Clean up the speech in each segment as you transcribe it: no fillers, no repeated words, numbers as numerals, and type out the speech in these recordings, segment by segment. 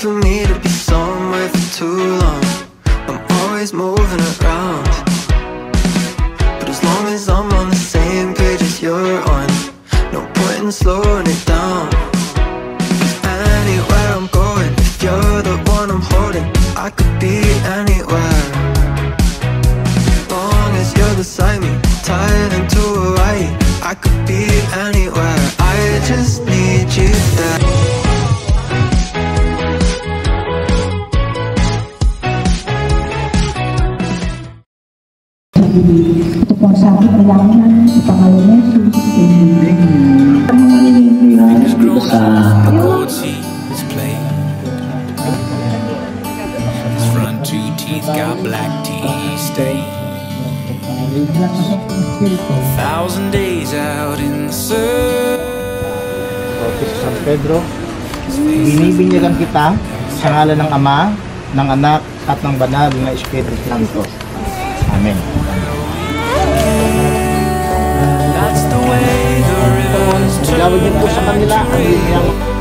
for me to be somewhere for too long. I'm always moving around, but as long as I'm on the same page as you're on, no point in slowing it down. 'Cause anywhere I'm going, if you're the one I'm holding, I could be anywhere. Long as you're beside me, tied into a wire, I could be anywhere. I just need you there. Ito po ang sabi ko lang sa pangalan ng Jesus. His front two teeth got black tea stain. 1,000 days out in the sun. Sa San Pedro, binibinyagan kita sa ngalan ng Ama, ng Anak, at ng Banal na Espiritu Santo. Amen. Gawin niyo po sa kanila ang inyong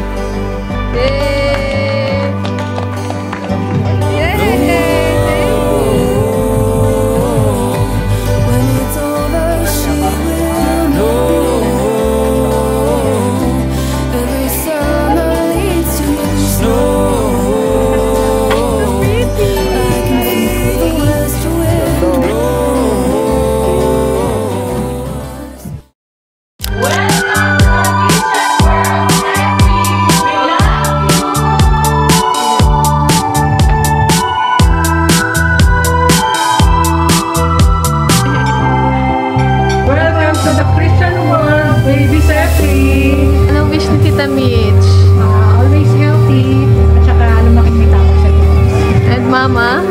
Mama?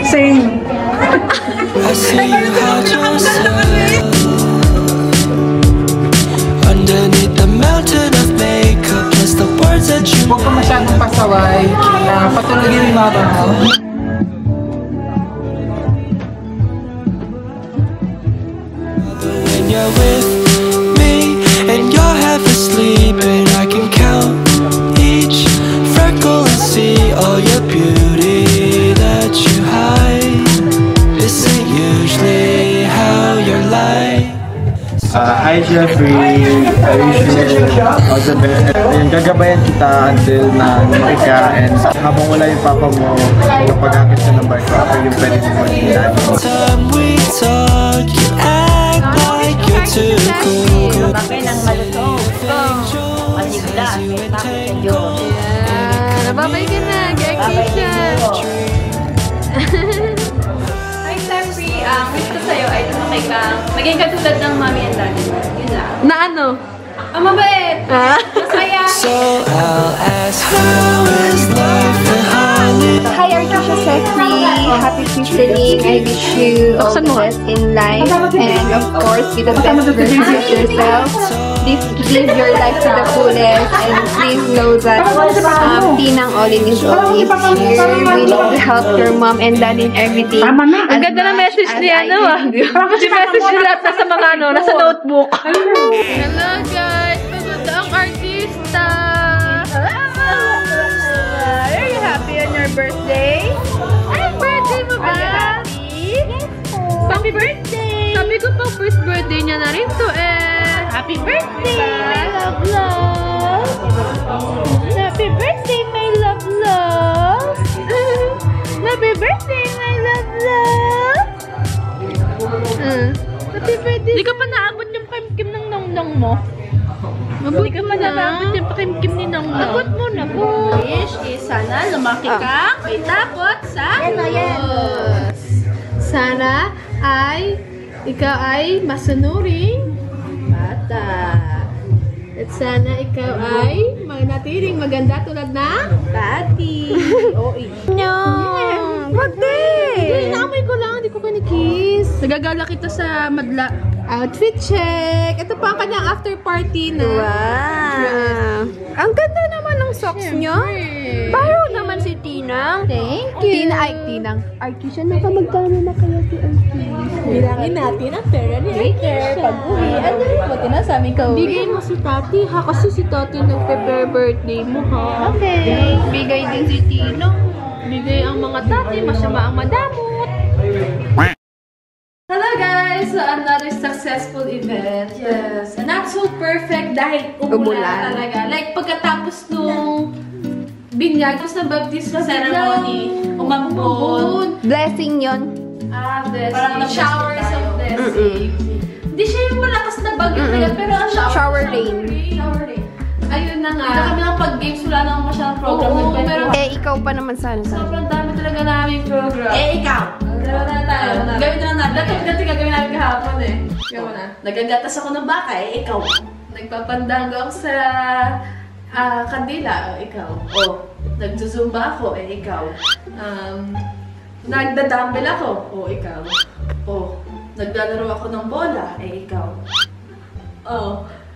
Same. I see you hide yourself underneath the mountain of makeup. Just the words that you Huwag ka masyadong pasaway. Patulogin yung mama mo. when you're with me and you're half asleep, and I can count each freckle and see all your beauty that you hide. This ain't usually how you're like. Hi Jeffrey, I wish you all the best. Ayun, gagabayan kita until na lumaki ka, and habang wala yung papa mo, kapag akit ka ng barko, ako yung pwede mo mag-inad. Time we talk, you act like you're too cool. Bakit nang malutong? Masigla, may bakit sa Diyos. Nababay ka na, Gekisha. Hi, Jeffrey. Wish ko sa'yo ay lumaki kang maging katulad ng mommy and daddy mo. Yun lang. Na ano? Ang mabait! Masaya! So I'll ask, how is life in Hollywood? Hi, Artisha Jeffrey. Happy listening. I wish you all the best in life, and of course, be the best version of yourself. Please live your life to the fullest, and please know that Tinang Olin is always here, willing to help your mom and dad in everything. Ang ganda na message niya, ano ah. Si message nila nasa mga ano, nasa notebook. Hello guys, maganda ang artista. Are you happy on your birthday? Ay, birthday mo ba? Happy birthday! Sabi ko pang first birthday niya na rin to eh. Happy birthday, my love, love. Happy birthday, my love, love. Happy birthday, my love, love. Happy birthday. Hindi ka pa naabot yung kim-kim ng nong-nong mo. Hindi ka pa naabot yung pakimkim ni nong-nong. Abot mo na po. Wish is sana lumaki ka, may takot sa Diyos. Sana ay ikaw ay masunuring bata. At sana ikaw ay manatiling maganda tulad ng Tati. No. Hindi, naamoy ko lang. Hindi ko kanikiss. Nagagala kita sa madla. Outfit check. Ito pa ang kanyang after party na. Wow. Ang ganda naman ng socks niyo. Paro naman si Tinang. Thank you. Tinang. Arkisha, nakamagkano na kaya si Arkisha? Bilangin natin ang pera ni Arker. Pag-uwi, ano mo, tinasami ka uwi. Bigay mo si Tati ha, kasi si Tati nagpe-prepare birthday mo ha. Okay. Bigay din si Tinang. Bigay ang mga Tati, masama ang madamot. Hello guys! So, another successful event. Yes. Not so perfect dahil umulan talaga. Like, pagkatapos nung binyag, tapos ng baptism ceremony, umambon. Blessing yon. Blessing. Parang showers of blessing. Hindi siya yung malakas na bagyo talaga, pero ang Shower rain. Shower rain. Ayun na nga. Hindi kami lang pag-games, wala naman masyadong program. Pero Ikaw pa naman sana. sobrang dami talaga namin program. Ikaw! Gawin na tayo. Gawin na natin. Dati gagawin namin kahapon eh. Gawin na. Nagagatas ako ng baka eh. Ikaw. Nagpapandango ako sa kandila. Ikaw. Nagzuzumba ako eh. Ikaw. Nagdadumbbell ako. Ikaw. Naglalaro ako ng bola eh. Ikaw.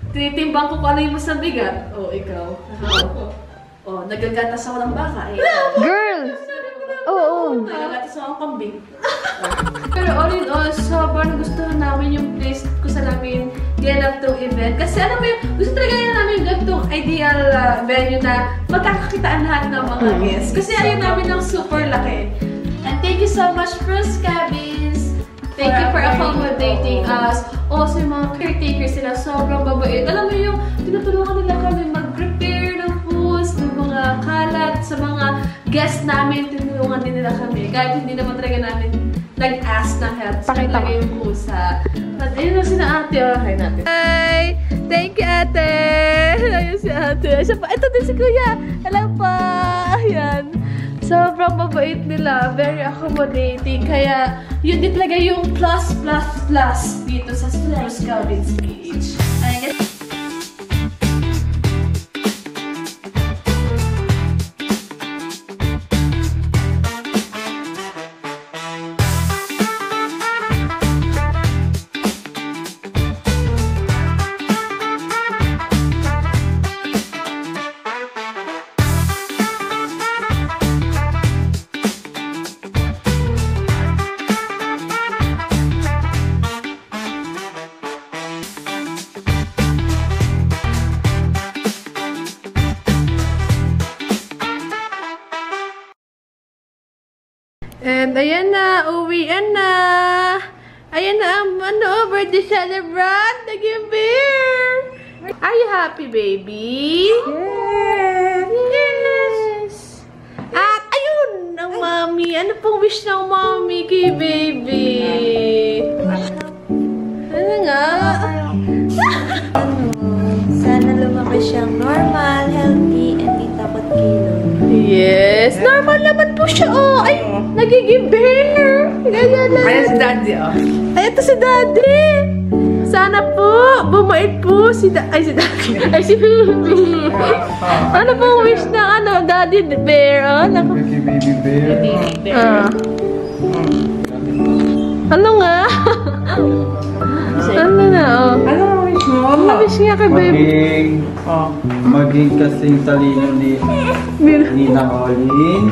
Tinitimbang ko kung ano yung mas nabigat. Ikaw. Nagagatas ako ng baka eh. Girl! Oo. Nagagatas ako ng kambing. Pero all in all, sobrang gustuhan namin yung place kung saan namin ganap itong event. Kasi alam mo yun, gusto talaga namin ganitong ideal venue na magkakakitaan lahat ng mga guests. Kasi ayaw namin ng super laki. And thank you so much, Bruce Cabins. Thank you for accommodating us. Also, yung mga caretakers sila, sobrang babait. Alam mo yung, tinutulungan nila kami mag-prepare ng foods, ng mga kalat, sa mga guests namin, tinulungan din nila kami. Kahit hindi naman talaga namin nag-ask ng help. Pakita mo. Yung pusa. At ayun na si ate. Hi natin. Hi! Thank you, ate! Ayun si ate. Siya pa. Ito din si kuya. Hello pa! Ayan. Sobrang mabait nila. Very accommodating. Kaya, yun din talaga yung plus dito sa Bruce Cabins Beach. Ayan. And ayan na, uwian na. Ayan na ang birthday celebrant. Naging beer. Are you happy, baby? Yes. At ayun, ang mommy. Ano pong wish ng mommy kay baby? Ano nga? Sana lumaki siyang normal, healthy, and di takot kilo. Yes, normal naman po siya. Ay, nagiging bear. Ayan si Daddy, Ay, ito si Daddy. Sana po, bumait po si Daddy. Ay, si Baby. Ano pong wish ng Daddy Bear? Baby bear. Ano nga? Ano na, Ano ang wish mo? Ano wish niya kay Baby? Maging kasing talino ni Nina Olin.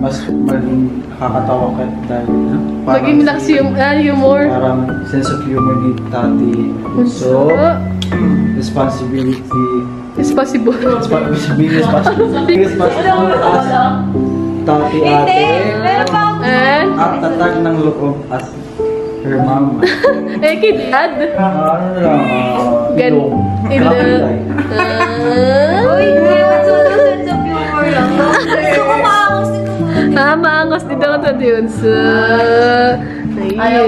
Mas maging kakatawa ka dahil Maging lakas yung humor. Parang sense of humor ni Tati. So, responsibility as Tati ate. And? At tatag ng loob as her mom. Kay Dad? Ilong. Uy, sense of humor lang. Gusto ko maangos dito. Maangos dito ka sa Diyonsa. Ayaw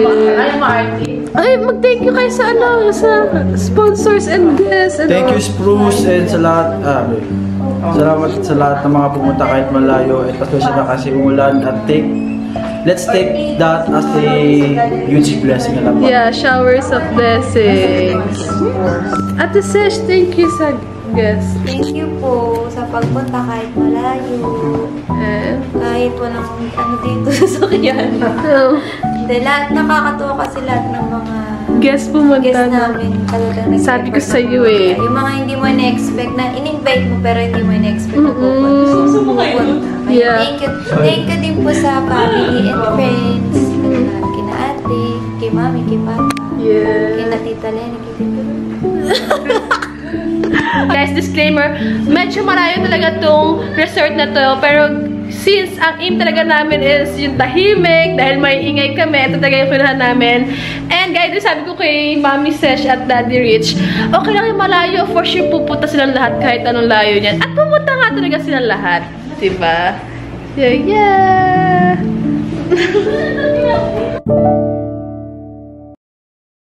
ma-arty. Ay, mag-thank you kayo sa sa sponsors and guests. Thank you, Spruce, and sa lahat. Salamat sa lahat ng mga pumunta kahit malayo. At pasensya na kasi umulan. At let's take that as a huge blessing. Yeah, showers of blessings. Ate Sesh, thank you sa guests. Thank you po sa pagpunta kahit malayo. Kahit walang dito sa sakyan. Hindi, lahat nakakatuwa kasi lahat ng mga guests pumunta namin talagang nag-effort. Sabi ko sa iyo eh. Yung mga hindi mo na-expect na in-invite mo pero hindi mo na-expect na pupunta. Yeah. Thank you din po sa family and friends. Kina ate, kay mami, kay papa. Yeah. Kina tita Lenny, kay tita Guys, disclaimer, medyo malayo talaga tong resort na to, pero since ang aim talaga namin is yung tahimik, dahil may ingay kami, ito talaga yung kunahan namin. And guys, sabi ko kay Mami Sesh at Daddy Rich, okay lang yung malayo, for sure pupunta silang lahat kahit anong layo niyan. At pupunta nga talaga silang lahat, diba? Yeah, yeah!